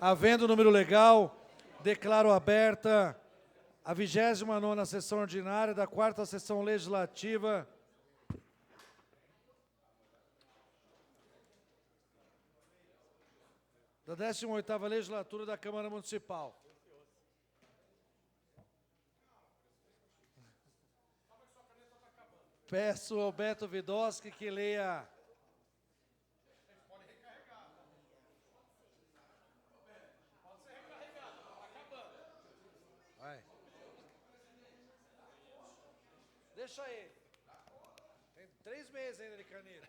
Havendo número legal, declaro aberta a 29ª sessão ordinária da 4ª sessão legislativa da 18ª legislatura da Câmara Municipal. Peço ao Beto Vidosky que leia. Vai. Deixa ele. Tem 3 meses ainda de caneta.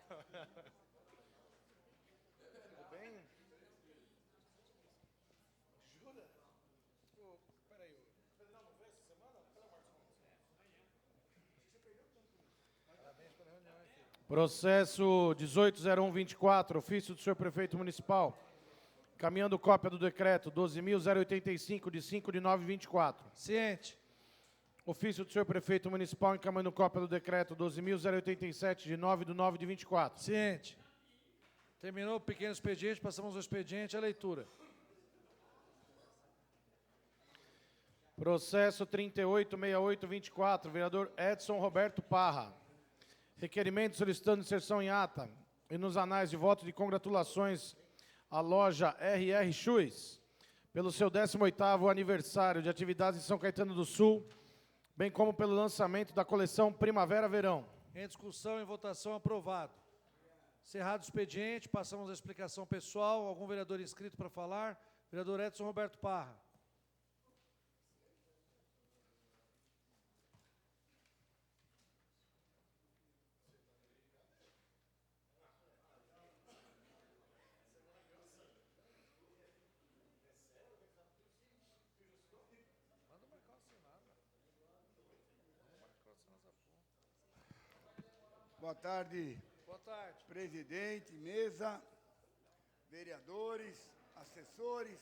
Tudo bem? Jura? Peraí. Não foi essa semana? Parabéns pela reunião, filho. Processo 18.0124, ofício do senhor prefeito municipal. Caminhando cópia do decreto 12.085, de 5 de 9/24. Ciente. Ofício do senhor prefeito municipal, encaminhando cópia do decreto 12.087, de 9/9/24. Ciente. Terminou o pequeno expediente, passamos ao expediente, a leitura. Processo 38.6824, vereador Edson Roberto Parra. Requerimento solicitando inserção em ata e nos anais de voto de congratulações à loja RR Shoes, pelo seu 18º aniversário de atividades em São Caetano do Sul, bem como pelo lançamento da coleção Primavera-Verão. Em discussão e votação, aprovado. Encerrado o expediente, passamos à explicação pessoal. Algum vereador inscrito para falar? Vereador Edson Roberto Parra. Boa tarde. Boa tarde. Presidente, mesa, vereadores, assessores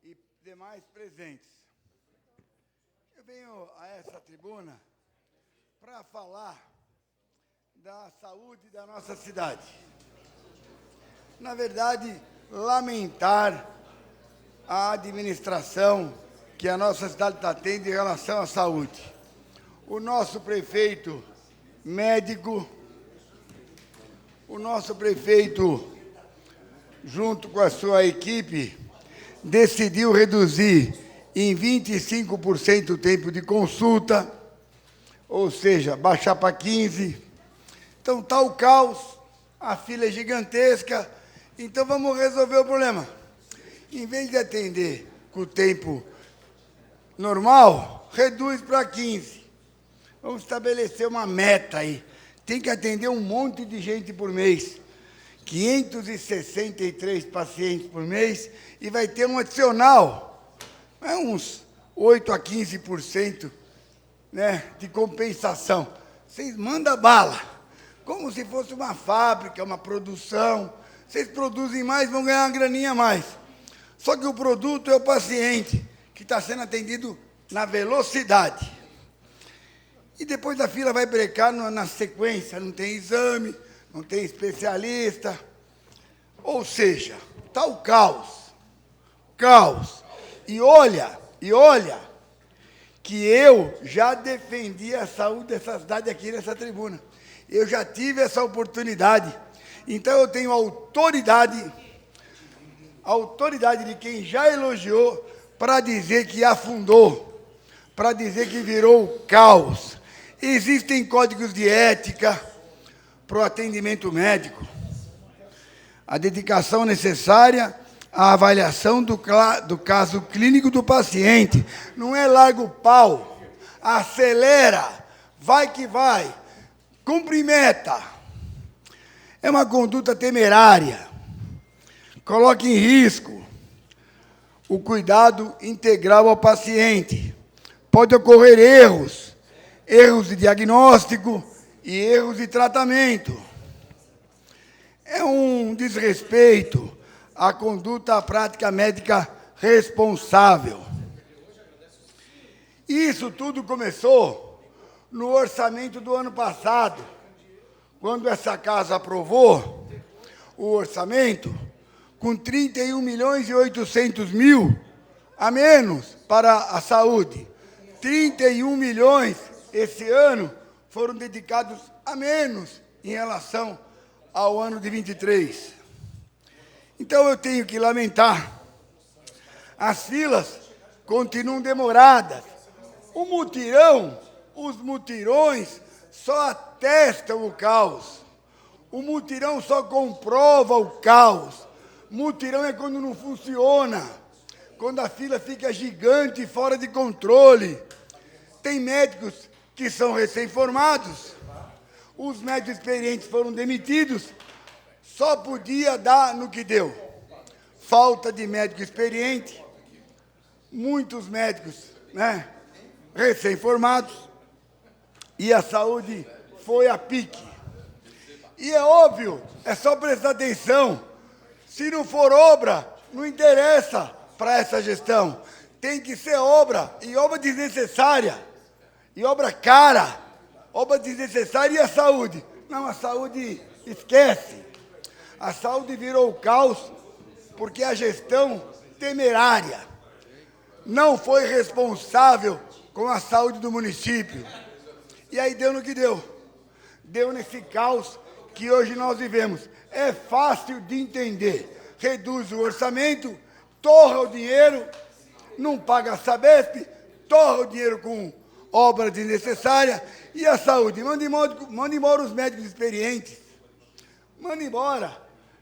e demais presentes. Eu venho a essa tribuna para falar da saúde da nossa cidade. Na verdade, lamentar a administração que a nossa cidade está tendo em relação à saúde. O nosso prefeito médico, o nosso prefeito, junto com a sua equipe, decidiu reduzir em 25% o tempo de consulta, ou seja, baixar para 15%. Então está o caos, a fila é gigantesca, então vamos resolver o problema. Em vez de atender com o tempo normal, reduz para 15%. Vamos estabelecer uma meta aí. Tem que atender um monte de gente por mês. 563 pacientes por mês e vai ter um adicional, uns 8 a 15%, né, de compensação. Vocês mandam bala, como se fosse uma fábrica, uma produção. Vocês produzem mais, vão ganhar uma graninha a mais. Só que o produto é o paciente, que está sendo atendido na velocidade. E depois a fila vai brecar na sequência, não tem exame, não tem especialista. Ou seja, está o caos. Caos. E olha, que eu já defendi a saúde dessa cidade aqui nessa tribuna. Eu já tive essa oportunidade. Então eu tenho autoridade de quem já elogiou para dizer que afundou, para dizer que virou caos. Existem códigos de ética para o atendimento médico. A dedicação necessária à avaliação do caso clínico do paciente. Não é larga o pau, acelera, vai que vai, cumpre meta. É uma conduta temerária. Coloca em risco o cuidado integral ao paciente. Pode ocorrer erros de diagnóstico e erros de tratamento. É um desrespeito à conduta à prática médica responsável. Isso tudo começou no orçamento do ano passado, quando essa casa aprovou o orçamento, com 31.800.000 a menos para a saúde. 31 milhões esse ano foram dedicados a menos em relação ao ano de 23. Então eu tenho que lamentar. As filas continuam demoradas. O mutirão, os mutirões só atestam o caos. O mutirão só comprova o caos. Mutirão é quando não funciona, quando a fila fica gigante e fora de controle. Tem médicos que são recém-formados, os médicos experientes foram demitidos, só podia dar no que deu. Falta de médico experiente, muitos médicos, recém-formados, e a saúde foi a pique. E é óbvio, é só prestar atenção. Se não for obra, não interessa para essa gestão. Tem que ser obra, e obra desnecessária, e obra cara, obra desnecessária. E a saúde? Não, a saúde esquece. A saúde virou caos porque a gestão temerária não foi responsável com a saúde do município. E aí deu no que deu. Deu nesse caos que hoje nós vivemos. É fácil de entender. Reduz o orçamento, torra o dinheiro, não paga a Sabesp, torra o dinheiro com obra desnecessária. E a saúde? Manda embora os médicos experientes. Manda embora.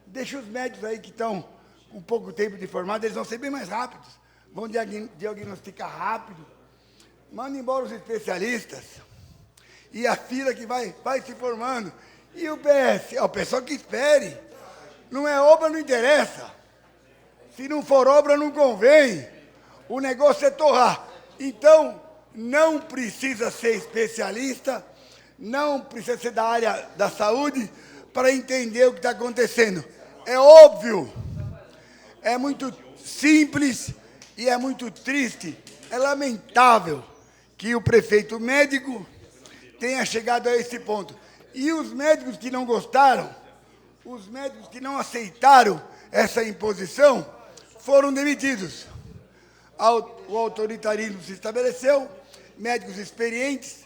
Deixa os médicos aí que estão com pouco tempo de formado, eles vão ser bem mais rápidos. Vão diagnosticar rápido. Manda embora os especialistas. E a fila que vai se formando. E o PS? O pessoal que espere. Não é obra, não interessa. Se não for obra, não convém. O negócio é torrar. Então, não precisa ser especialista, não precisa ser da área da saúde para entender o que está acontecendo. É óbvio, é muito simples e é muito triste. É lamentável que o prefeito médico tenha chegado a esse ponto. E os médicos que não gostaram, os médicos que não aceitaram essa imposição, foram demitidos. O autoritarismo se estabeleceu, médicos experientes,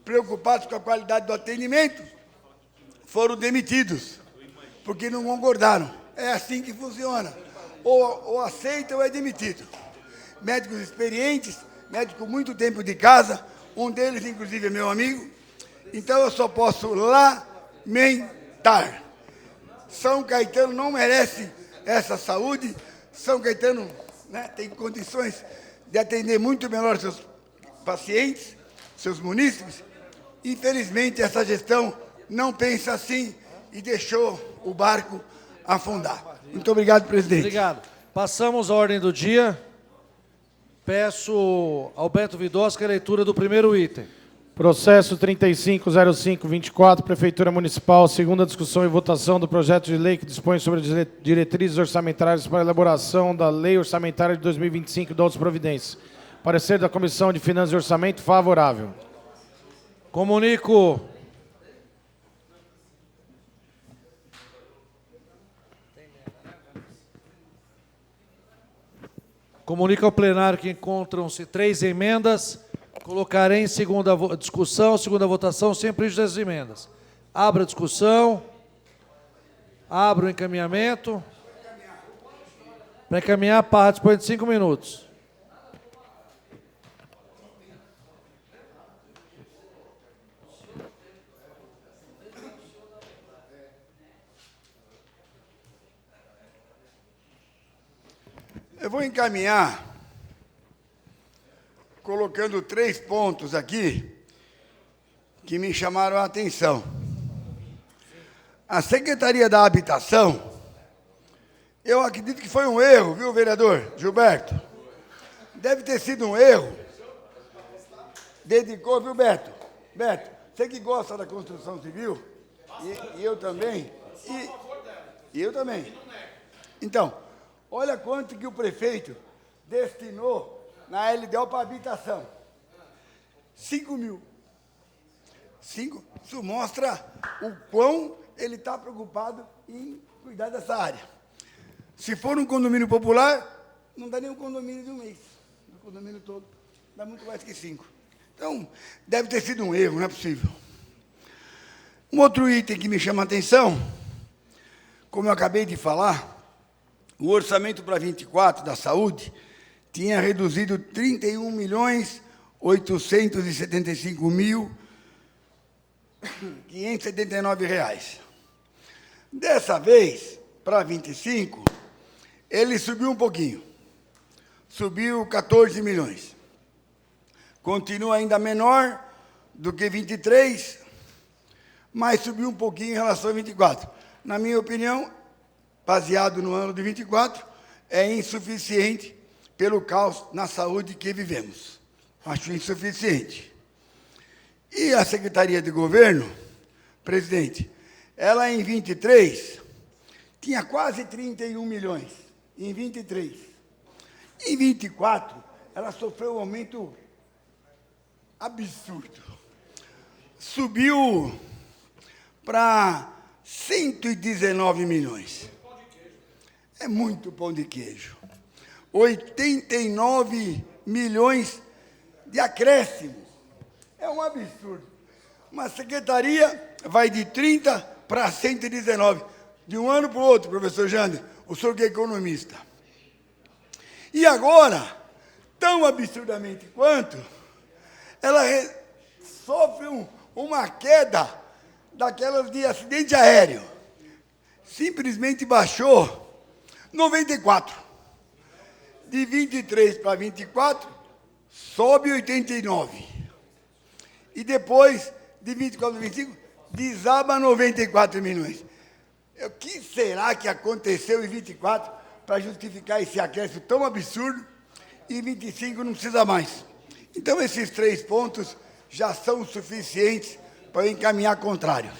preocupados com a qualidade do atendimento, foram demitidos, porque não concordaram. É assim que funciona. Ou aceita ou é demitido. Médicos experientes, médico com muito tempo de casa, um deles, inclusive, é meu amigo. Então, eu só posso lamentar. São Caetano não merece essa saúde. São Caetano tem condições de atender muito melhor seus pacientes, seus munícipes. Infelizmente, essa gestão não pensa assim e deixou o barco afundar. Muito obrigado, presidente. Obrigado. Passamos à ordem do dia. Peço ao Beto Vidosca a leitura do primeiro item. Processo 350524, Prefeitura Municipal, segunda discussão e votação do projeto de lei que dispõe sobre diretrizes orçamentárias para a elaboração da Lei Orçamentária de 2025 e de outras providências. Parecer da Comissão de Finanças e Orçamento favorável. Comunico ao plenário que encontram-se 3 emendas. Colocarei em segunda discussão, segunda votação, sem prejuízo das emendas. Abro a discussão. Abro o encaminhamento. Para encaminhar, Parra dispõe de 5 minutos. Eu vou encaminhar colocando 3 pontos aqui que me chamaram a atenção. A Secretaria da Habitação, eu acredito que foi um erro, viu, vereador Gilberto? Deve ter sido um erro. Dedicou, viu, Beto? Beto, você que gosta da construção civil, e eu também, e eu também. Então, olha quanto que o prefeito destinou na LDO para habitação. 5 mil. Isso mostra o quão ele está preocupado em cuidar dessa área. Se for um condomínio popular, não dá nem um condomínio de um mês. O condomínio todo dá muito mais que 5. Então, deve ter sido um erro, não é possível. Um outro item que me chama a atenção, como eu acabei de falar, o orçamento para 24 da saúde tinha reduzido 31.875.579 reais. Dessa vez, para 25, ele subiu um pouquinho. Subiu 14 milhões. Continua ainda menor do que 23, mas subiu um pouquinho em relação a 24. Na minha opinião, baseado no ano de 24, é insuficiente pelo caos na saúde que vivemos. Acho insuficiente. E a Secretaria de Governo, presidente, ela em 23 tinha quase 31 milhões, em 23. Em 24, ela sofreu um aumento absurdo. Subiu para 119 milhões. É muito pão de queijo. 89 milhões de acréscimo. É um absurdo. Uma secretaria vai de 30 para 119. De um ano para o outro, professor Jander. O senhor que é economista. E agora, tão absurdamente quanto, ela sofre uma queda daquelas de acidente aéreo. Simplesmente baixou 94. De 23 para 24, sobe 89. E depois, de 24 para 25, desaba 94 milhões. O que será que aconteceu em 24 para justificar esse acréscimo tão absurdo? E 25 não precisa mais. Então, esses 3 pontos já são suficientes para eu encaminhar contrário.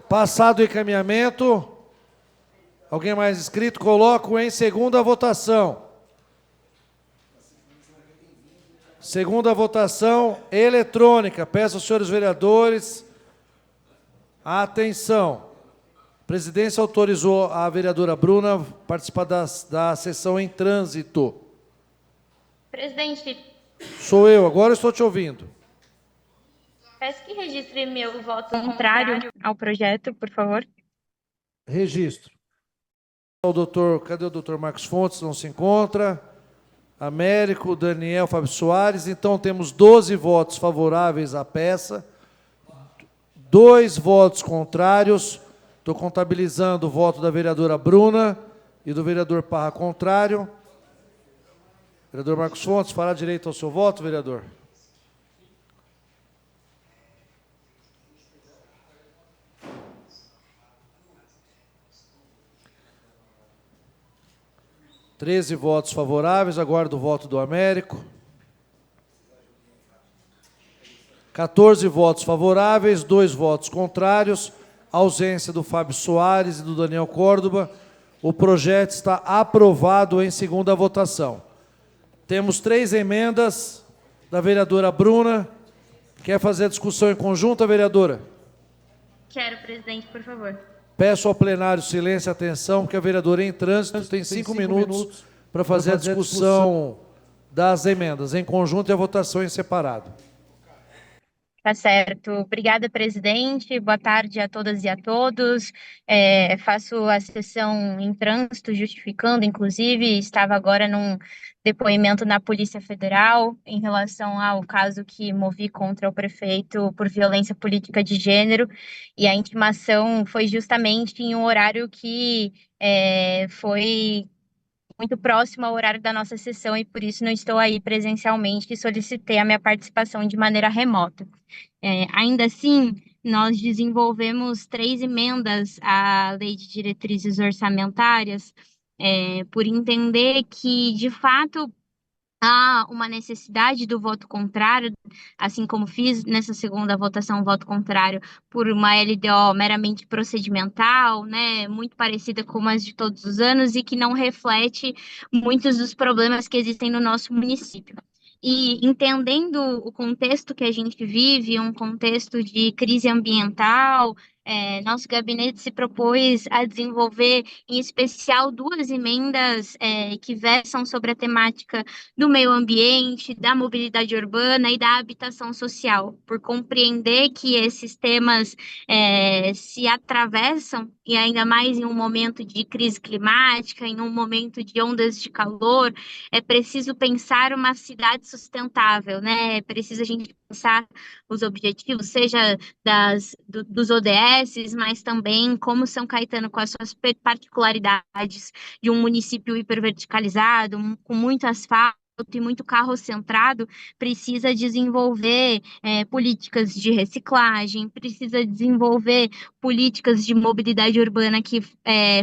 Passado o encaminhamento, alguém mais inscrito, coloco em segunda votação. Segunda votação eletrônica. Peço aos senhores vereadores atenção. A presidência autorizou a vereadora Bruna participar da sessão em trânsito. Presidente, Sou eu, agora estou te ouvindo. peço que registre meu voto contrário ao projeto, por favor. Registro. Cadê o doutor Marcos Fontes? Não se encontra. Américo, Daniel, Fábio Soares. Então, temos 12 votos favoráveis à peça, 2 votos contrários. Estou contabilizando o voto da vereadora Bruna e do vereador Parra contrário. Vereador Marcos Fontes, fará direito ao seu voto, vereador? Treze votos favoráveis, aguardo o voto do Américo. 14 votos favoráveis, 2 votos contrários, ausência do Fábio Soares e do Daniel Córdoba. O projeto está aprovado em segunda votação. Temos 3 emendas da vereadora Bruna. Quer fazer a discussão em conjunto, vereadora? Quero, presidente, por favor. Peço ao plenário silêncio e atenção, porque a vereadora em trânsito tem 5 minutos para fazer a discussão das emendas em conjunto e a votação em separado. Tá certo. Obrigada, presidente. Boa tarde a todas e a todos. Faço a sessão em trânsito, justificando, inclusive, estava agora num depoimento na Polícia Federal em relação ao caso que movi contra o prefeito por violência política de gênero, e a intimação foi justamente em um horário que foi muito próximo ao horário da nossa sessão, e por isso não estou aí presencialmente e solicitei a minha participação de maneira remota. Ainda assim, nós desenvolvemos 3 emendas à Lei de Diretrizes Orçamentárias, por entender que, de fato, há uma necessidade do voto contrário, assim como fiz nessa segunda votação, voto contrário por uma LDO meramente procedimental, né, muito parecida com as de todos os anos e que não reflete muitos dos problemas que existem no nosso município. E entendendo o contexto que a gente vive, um contexto de crise ambiental, nosso gabinete se propôs a desenvolver, em especial, duas emendas que versam sobre a temática do meio ambiente, da mobilidade urbana e da habitação social, por compreender que esses temas se atravessam, e ainda mais em um momento de crise climática, em um momento de ondas de calor, é preciso pensar uma cidade sustentável, né? É preciso a gente pensar os objetivos, seja dos ODS, mas também como São Caetano, com as suas particularidades de um município hiperverticalizado, com muito asfalto e muito carro centrado, precisa desenvolver políticas de reciclagem, precisa desenvolver políticas de mobilidade urbana que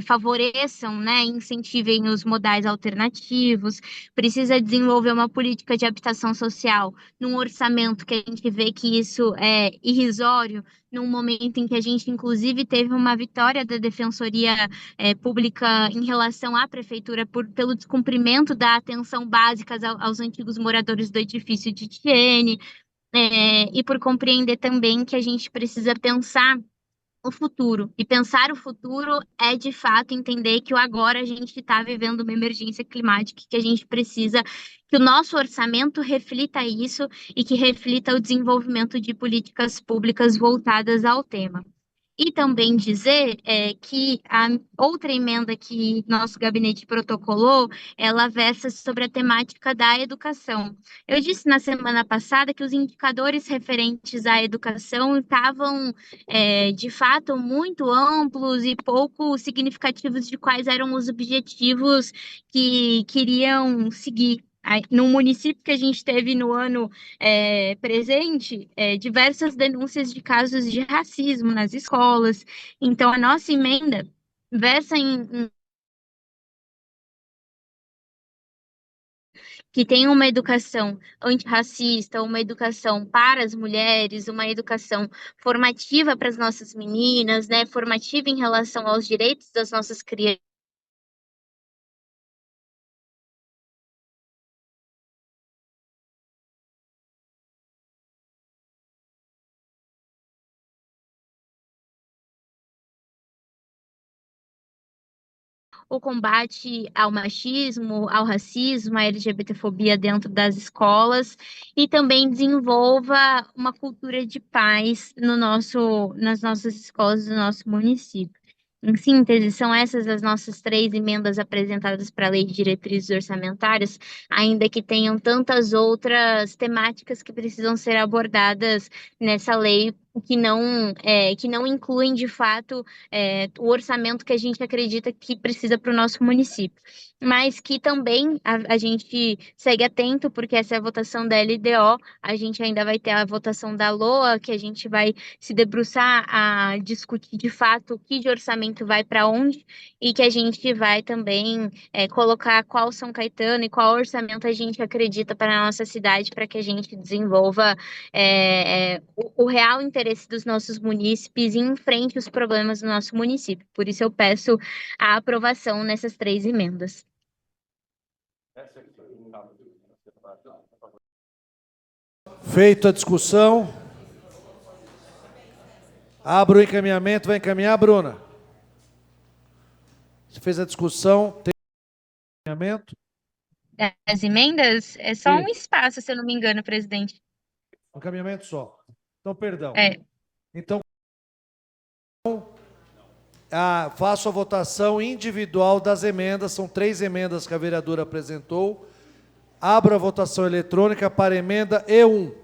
favoreçam, né, incentivem os modais alternativos, precisa desenvolver uma política de habitação social num orçamento que a gente vê que isso é irrisório, num momento em que a gente, inclusive, teve uma vitória da Defensoria Pública em relação à Prefeitura pelo descumprimento da atenção básica aos antigos moradores do edifício de Tiene, e por compreender também que a gente precisa pensar o futuro. E pensar o futuro é, de fato, entender que o agora a gente está vivendo uma emergência climática, que a gente precisa que o nosso orçamento reflita isso e que reflita o desenvolvimento de políticas públicas voltadas ao tema. E também dizer que a outra emenda que nosso gabinete protocolou, ela versa sobre a temática da educação. Eu disse na semana passada que os indicadores referentes à educação estavam, de fato, muito amplos e pouco significativos de quais eram os objetivos que queriam seguir. No município que a gente teve no ano presente, diversas denúncias de casos de racismo nas escolas. Então, a nossa emenda versa que tem uma educação antirracista, uma educação para as mulheres, uma educação formativa para as nossas meninas, né, formativa em relação aos direitos das nossas crianças. O combate ao machismo, ao racismo, à LGBTfobia dentro das escolas e também desenvolva uma cultura de paz nas nossas escolas do nosso município. Em síntese, são essas as nossas três emendas apresentadas para a Lei de Diretrizes Orçamentárias, ainda que tenham tantas outras temáticas que precisam ser abordadas nessa lei que não incluem, de fato, o orçamento que a gente acredita que precisa para o nosso município. Mas que também a gente segue atento, porque essa é a votação da LDO, a gente ainda vai ter a votação da LOA, que a gente vai se debruçar a discutir de fato o que de orçamento vai para onde, e que a gente vai também colocar qual São Caetano e qual orçamento a gente acredita para a nossa cidade, para que a gente desenvolva o real interesse dos nossos munícipes e enfrente os problemas do nosso município. Por isso eu peço a aprovação nessas três emendas. Feita a discussão, abro o encaminhamento. Vai encaminhar, Bruna? Você fez a discussão, tem encaminhamento? As emendas é só um espaço, se eu não me engano, presidente. Um encaminhamento só. Então, perdão. Então, faço a votação individual das emendas. São 3 emendas que a vereadora apresentou. Abro a votação eletrônica para a emenda E1.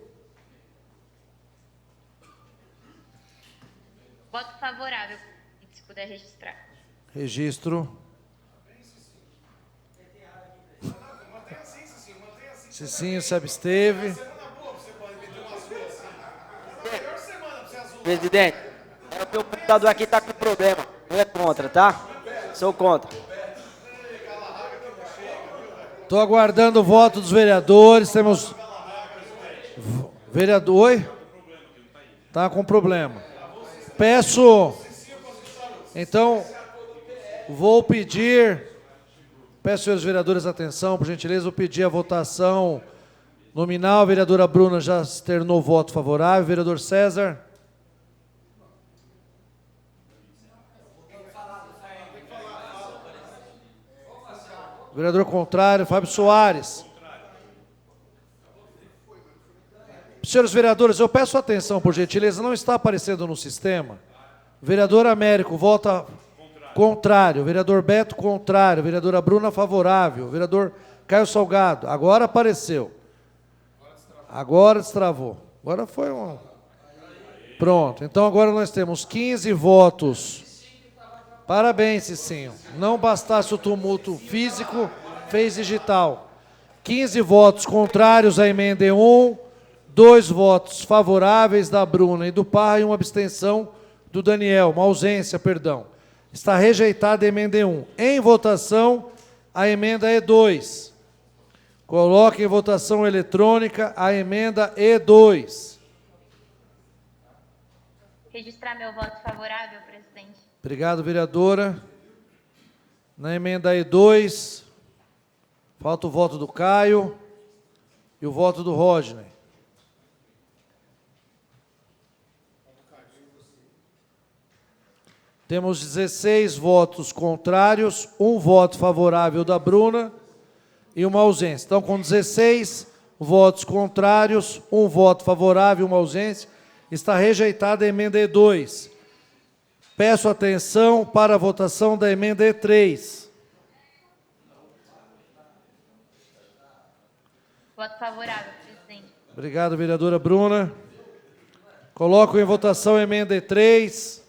Voto favorável, se puder registrar. Registro. Cicinho se absteve. Presidente, o meu computador aqui está com problema. Não é contra, tá? Sou contra. Estou aguardando o voto dos vereadores. Temos... Vereador... Oi? Está com problema. Peço... Então, vou pedir... Peço, senhores vereadores, atenção, por gentileza. Vou pedir a votação Nominal, a vereadora Bruna já externou voto favorável. Vereador César. Vereador contrário, Fábio Soares. Senhores vereadores, eu peço atenção, por gentileza, não está aparecendo no sistema. Vereador Américo, vota contrário. Vereador Beto, contrário. Vereadora Bruna, favorável. Vereador Caio Salgado, agora apareceu. Agora destravou. Agora foi um... Pronto, então agora nós temos 15 votos. Parabéns, Cicinho. Não bastasse o tumulto físico, fez digital. 15 votos contrários à emenda E1, 2 votos favoráveis da Bruna e do Parra e uma abstenção do Daniel, uma ausência, perdão. Está rejeitada a emenda E1. Em votação, a emenda E2. Coloque em votação eletrônica a emenda E2. Registrar meu voto favorável, presidente. Obrigado, vereadora. Na emenda E2, falta o voto do Caio e o voto do Rodney. Temos 16 votos contrários, 1 voto favorável da Bruna e uma ausência. Então, com 16 votos contrários, 1 voto favorável e uma ausência, está rejeitada a emenda E2. Peço atenção para a votação da emenda E3. Voto favorável, presidente. Obrigado, vereadora Bruna. Coloco em votação a emenda E3.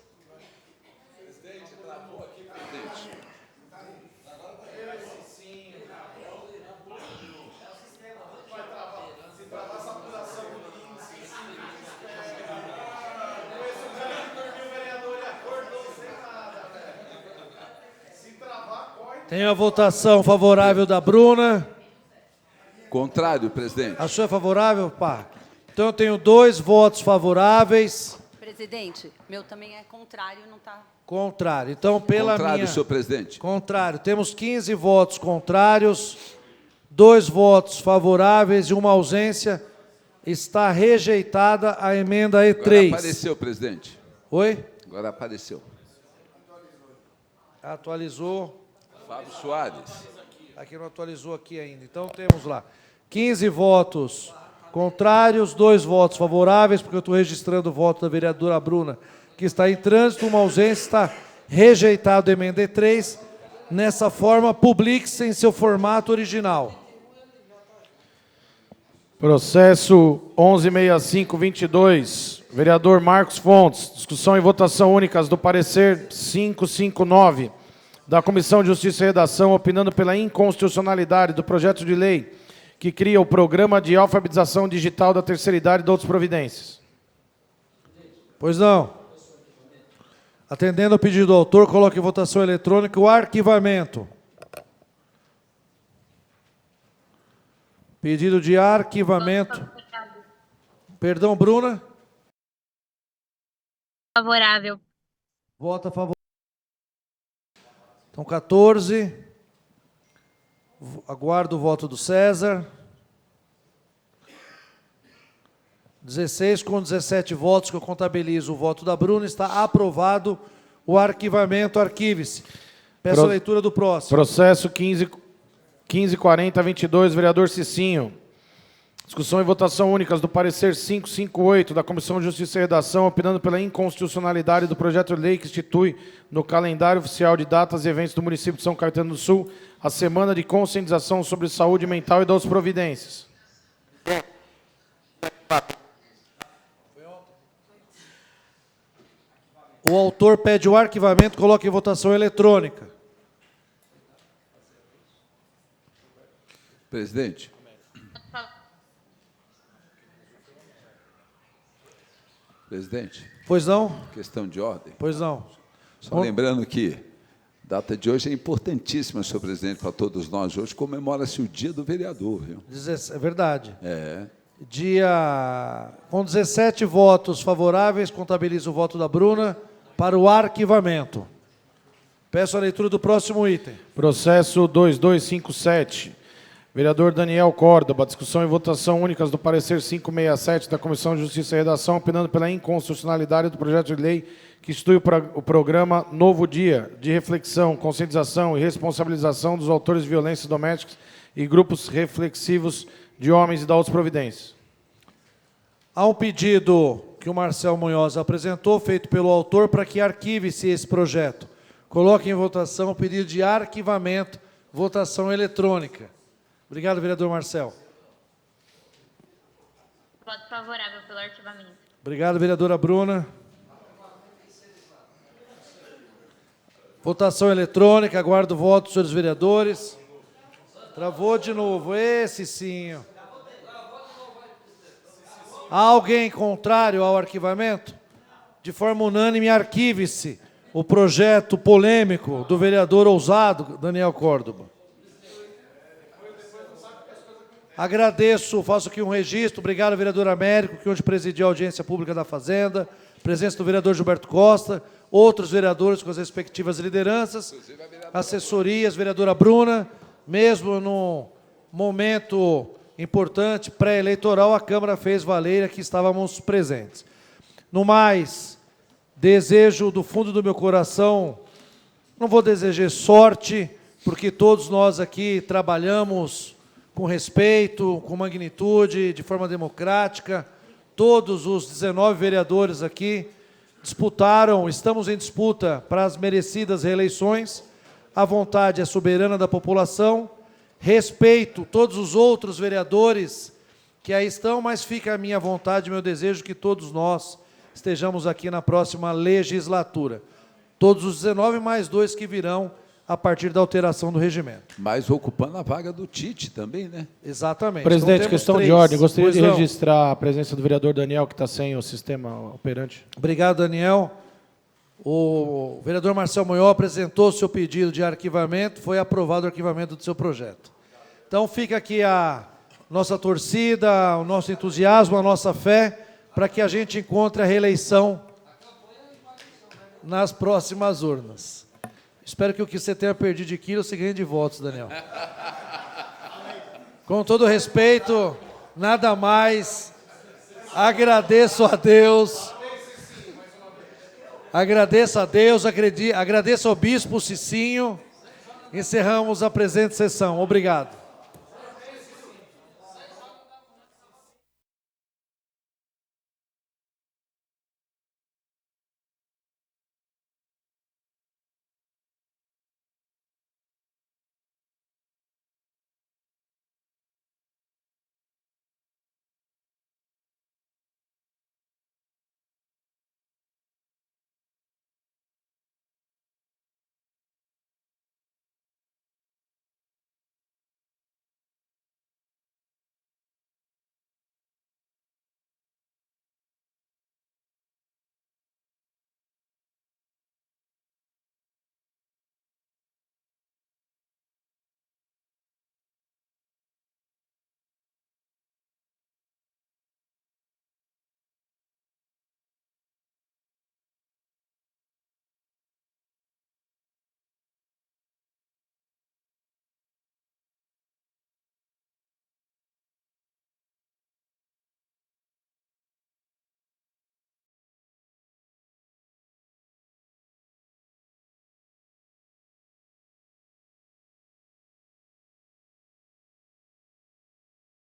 Tenho a votação favorável da Bruna. Contrário, presidente. A sua é favorável, pá? Então eu tenho 2 votos favoráveis. Presidente, meu também é contrário, não está... Contrário. Então, pela Contrário, minha... senhor presidente. Contrário. Temos 15 votos contrários, 2 votos favoráveis e uma ausência. Está rejeitada a emenda E3. Agora apareceu, presidente. Oi? Agora apareceu. Atualizou. Fábio Soares. Aqui não atualizou aqui ainda. Então temos lá 15 votos contrários, 2 votos favoráveis, porque eu estou registrando o voto da vereadora Bruna, que está em trânsito, uma ausência, está rejeitado a emenda E3. Nessa forma, publique-se em seu formato original. Processo 116522, vereador Marcos Fontes. Discussão e votação únicas do parecer 559 da Comissão de Justiça e Redação, opinando pela inconstitucionalidade do projeto de lei que cria o Programa de Alfabetização Digital da Terceira Idade e de outras providências. Pois não. Atendendo ao pedido do autor, coloque em votação eletrônica o arquivamento. Pedido de arquivamento. Perdão, Bruna? Favorável. Vota a favor. Então, 14. Aguardo o voto do César. 16 com 17 votos, que eu contabilizo o voto da Bruna, está aprovado o arquivamento. Arquive-se. Peço a leitura do próximo. Processo 154022, vereador Cicinho. Discussão e votação únicas do parecer 558 da Comissão de Justiça e Redação, opinando pela inconstitucionalidade do projeto de lei que institui no calendário oficial de datas e eventos do município de São Caetano do Sul a Semana de Conscientização sobre Saúde Mental e das Providências. O autor pede o arquivamento, coloque em votação eletrônica. Presidente. Presidente, Pois não? questão de ordem. Pois não. Só lembrando que a data de hoje é importantíssima, senhor presidente, para todos nós. Hoje comemora-se o Dia do Vereador, viu? É verdade. É. Com 17 votos favoráveis, contabilizo o voto da Bruna para o arquivamento. Peço a leitura do próximo item. Processo 2257. Vereador Daniel Córdoba, discussão e votação únicas do parecer 567 da Comissão de Justiça e Redação, opinando pela inconstitucionalidade do projeto de lei que institui o programa Novo Dia, de reflexão, conscientização e responsabilização dos autores de violências domésticas e grupos reflexivos de homens e da outras providências. Há um pedido que o Marcel Munhoz apresentou, feito pelo autor, para que arquive-se esse projeto. Coloque em votação o pedido de arquivamento, votação eletrônica. Obrigado, vereador Marcel. Voto favorável pelo arquivamento. Obrigado, vereadora Bruna. Votação eletrônica, aguardo o voto dos senhores vereadores. Travou de novo, esse sim. Há alguém contrário ao arquivamento? De forma unânime, arquive-se o projeto polêmico do vereador ousado Daniel Córdoba. Agradeço, faço aqui um registro. Obrigado, vereador Américo, que hoje presidiu a audiência pública da Fazenda, presença do vereador Gilberto Costa, outros vereadores com as respectivas lideranças, assessorias, vereadora Bruna, mesmo no momento importante, pré-eleitoral, a Câmara fez valer, aqui estávamos presentes. No mais, desejo do fundo do meu coração, não vou desejar sorte, porque todos nós aqui trabalhamos com respeito, com magnitude, de forma democrática. Todos os 19 vereadores aqui disputaram, estamos em disputa para as merecidas reeleições. A vontade é soberana da população. Respeito todos os outros vereadores que aí estão, mas fica a minha vontade, meu desejo que todos nós estejamos aqui na próxima legislatura. Todos os 19 mais 2 que virão a partir da alteração do regimento. Mas ocupando a vaga do Tite também, né? Exatamente. Presidente, então, questão 3. de ordem. Gostaria Pois de não. registrar a presença do vereador Daniel, que está sem o sistema operante. Obrigado, Daniel. O vereador Marcel Munhoz apresentou o seu pedido de arquivamento, foi aprovado o arquivamento do seu projeto. Então fica aqui a nossa torcida, o nosso entusiasmo, a nossa fé, para que a gente encontre a reeleição nas próximas urnas. Espero que o que você tenha perdido de quilos, você ganhe de votos, Daniel. Com todo respeito, nada mais, agradeço a Deus, agradeço ao bispo Cicinho, encerramos a presente sessão. Obrigado.